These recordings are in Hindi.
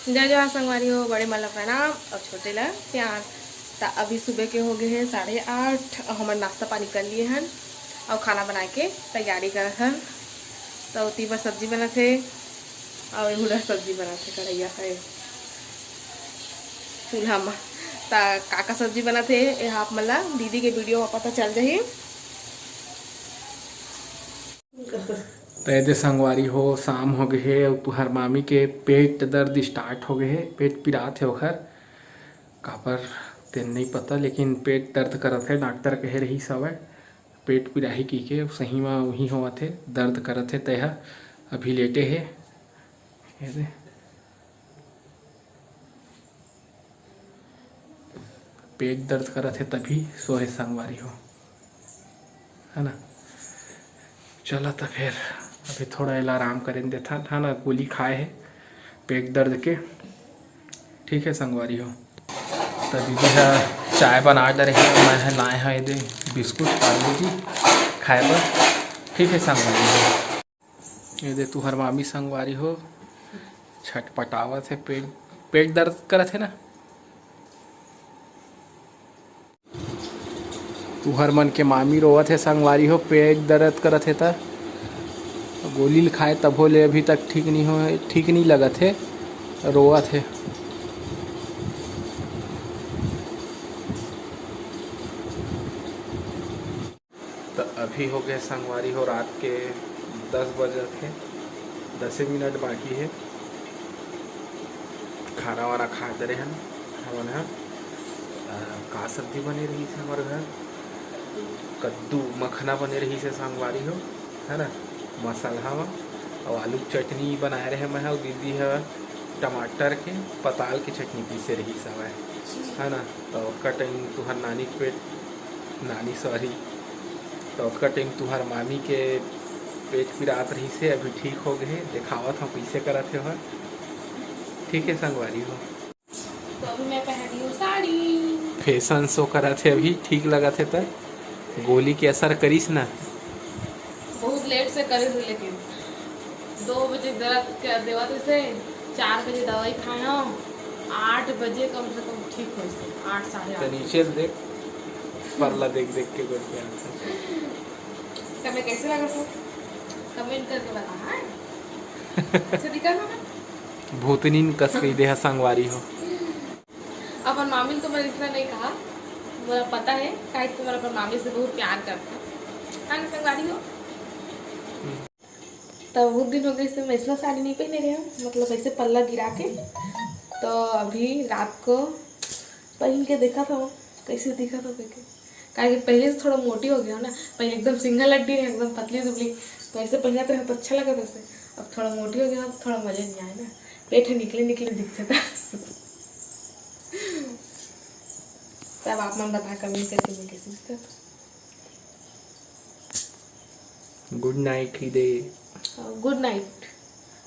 जय जवाहर संगवारी हो, बड़े मला प्रणाम और छोटे ला प्यार। तो अभी सुबह के हो गए हैं 8:30 और हमारे नाश्ता पानी कर लिए हैं और खाना बना के तैयारी कर हैं। तो उती पर सब्जी बना थे और एहुला सब्जी बना थे कढ़ैया है चूल्हा में। तो काका सब्जी बना थे यहाँ मला दीदी के वीडियो में पता चल जाही। तो संगवारी हो शाम हो गए है और तुहर मामी के पेट दर्द स्टार्ट हो गए है। पेट पिरात है ओखर कापर तेन नहीं पता, लेकिन पेट दर्द करत है। डॉक्टर कहे रही सब पेट पिराही की के सही में वही होवत है, दर्द करत है। तय अभी लेटे है पेट दर्द करत है तभी सोए संगवारी हो, है ना। चला तो फिर अभी थोड़ा इला आराम करें देता है ना, गोली खाए है पेट दर्द के। ठीक है संगवारी हो। तो दीदी है चाय बना डरे है, मैं लाए हैं दे बिस्कुट पार्ले जी खाए बर। ठीक है संगवारी हो। ये दे तुहर मामी संगवारी हो छटपटावत है, पेट दर्द करत है ना। तुहर मन के मामी रोवत है संगवारी हो, पेट दर्द करत है त गोली खाए तब हो ले अभी तक ठीक नहीं लगत है, रोवत है। तो अभी हो गए संगवारी हो रात के 10 बजे थे, 10 मिनट बाकी है। खाना वाना खा दे रहे हैं हमन है। का सब्जी बने रही है हमारे घर, कद्दू मखना बने रही है संगवारी हो, है ना। मसाला में और आलू चटनी बनाए रहे मैं और दीदी है टमाटर के पताल की चटनी पीसे रही सब है ना। तो उसका टाइम तुहर नानी के नानी सॉरी तो उसका टाइम तुहर मामी के पेट पिरात रही से अभी ठीक हो गए। दिखावत हम पीछे करत है। ठीक है संगवारी हो। तो अभी मैं पहनी हूँ साड़ी, फैशन शो करत है अभी, ठीक लगा थे तो गोली के असर करीस ना। बहुत लेट से करे थे लेकिन 2 बजे देवत से 4 बजे दवाई खाना, 8 बजे कम से कम ठीक हो से 8 साढ़े 8। नीचे देख परला देख देख के गोली तुम्हें कैसे लगा सर कमेंट करके बता। हाँ अच्छा दिखा ना, भूतनीन कस गई देहा संगवारी हो। अपन मामी तो मैंने इतना नहीं कहा, मुझे पता है काहे तुम्हारा अपन मामी से बहुत प्यार करता है संगवारी हो। तो बहुत दिन हो गए इससे मैं इसमें साड़ी नहीं पहने रहे हूँ, मतलब ऐसे पल्ला गिरा के। तो अभी रात को पहन के देखा था कैसे दिखा था देखे, कारण कि पहले से थोड़ा मोटी हो गया ना। पहले एकदम सिंगल हड्डी है, एकदम पतली दुबली, तो ऐसे पहना तो तो अच्छा लगा था उससे। अब थोड़ा मोटी हो गया तो थोड़ा मजा नहीं आया ना, पेट निकले निकले दिखता था। तब आप मन बता कमेंट करके मैं कैसे दिखता। गुड नाइट ही दे। गुड नाइट,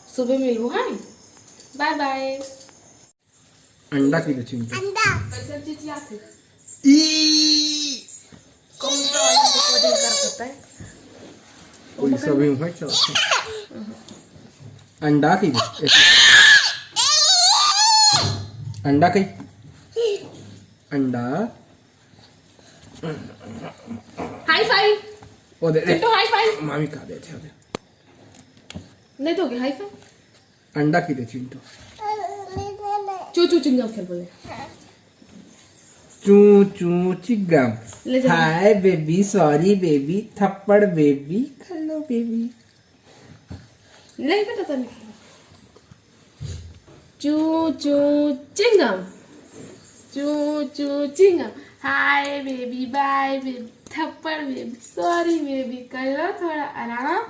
सुबह मिलूँ। हाँ बाय बाय। अंडा की चिंता कैसे चीज याद है ई कौन सा वाला रिकॉर्डिंग कर सकता है कोई सभी में चलते अंडा की अंडा की अंडा हाई फाइव। वो दे दे तो हाई फाइव मामी खा दे थे नहीं तो हाई फाइव। अंडा की दे चिंटू चू चू चिंगम खेल बोले चू चू chewing gum. Hi baby, sorry baby, थप्पड़ बेबी, हेलो बेबी। नहीं पता था नहीं। चू चू चिंगम, चू चू chewing gum. Hi baby, bye baby, थप्पड़ बेबी, सॉरी बेबी, कर लो थोड़ा आराम।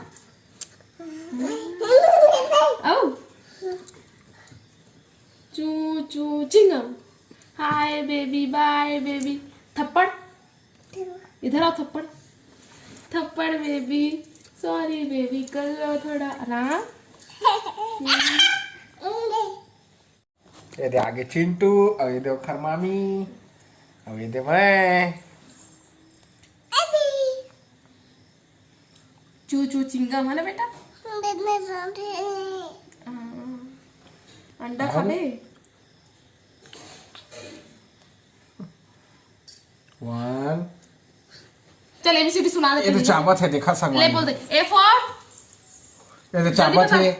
ओ चू चू chewing gum. Hi baby, bye baby, थप्पड़ इधर आओ, थप्पड़ थप्पड़ बेबी, सॉरी बेबी, कर लो थोड़ा आराम। ये दे आगे चिंटू, अब ये दे खरमामी, अब ये दे मैं। चू चू चिंगम है ना बेटा। अंडा खाबे? 1 चल ABCD सुना दे। ये तो चाबत है, देखा ले संगवारी बोल दे। A for ये तो चाबत है,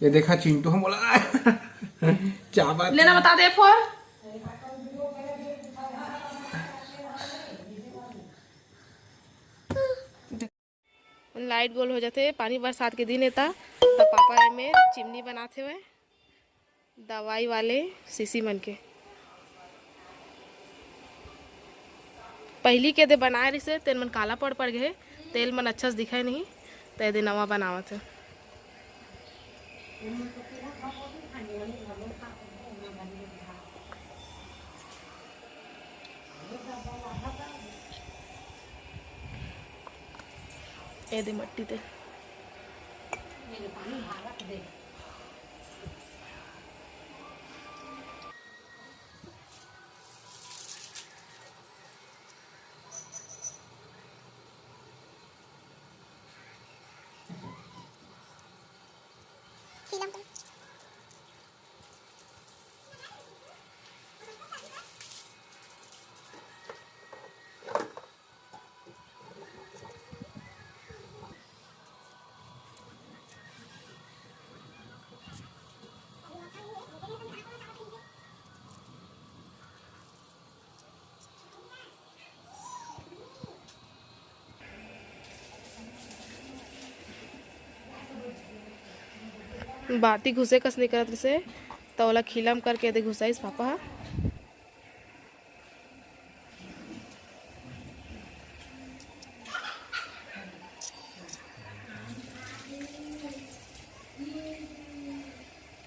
ये देखा चिंटू हम बोला चाबत लेना बता दे। A for लाइट गोल हो जाते, पानी बरसात के दिन था तो पापा में चिमनी बनाते हुए दवाई वाले शीशी मन के पहली के दे बनाए रही से तेल मन काला पड़ गए, तेल मन अच्छा से दिखाई नहीं तो दे नवा बनावत है। ये दे मट्टी ते बाती घुसे कस नहीं करत से तो वाला खिलम करके दे घुसाइस पापा।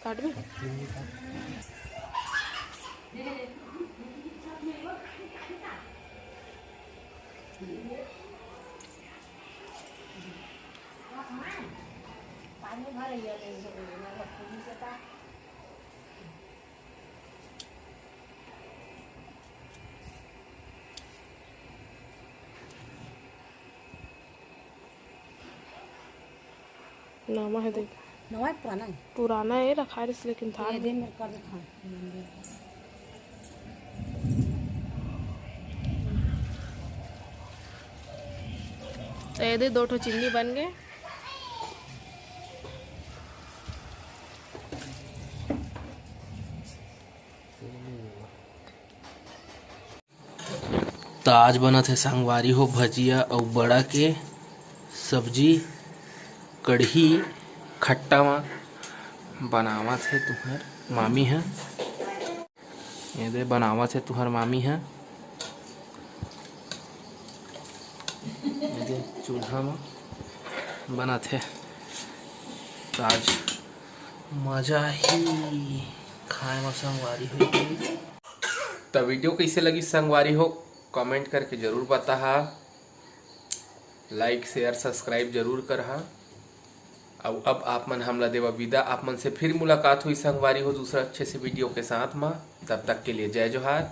काट में नामा है देख नवा पुराना है पुराना है रखा है लेकिन था ये दिन में कर था तो ये दे 2 ठो चिमनी बन गए। तो आज बना थे संगवारी हो भजिया और बड़ा के सब्जी कढ़ी खट्टा में बनावा थे तुहर मामी है। ये दे बनावा थे तुहर मामी है। ये दे चूल्हा में बना थे। तो आज मजा ही खाए में संगवारी हुई। तो वीडियो कैसे लगी संगवारी हो कमेंट करके जरूर बता। लाइक शेयर सब्सक्राइब जरूर करहा। अब आप मन हमला देवा विदा। आप मन से फिर मुलाकात हुई संगवारी हो दूसरा अच्छे से वीडियो के साथ में। तब तक के लिए जय जोहार,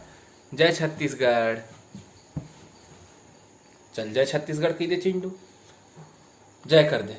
जय छत्तीसगढ़। चल जय छत्तीसगढ़ कही दे चिंटू, जय कर दे।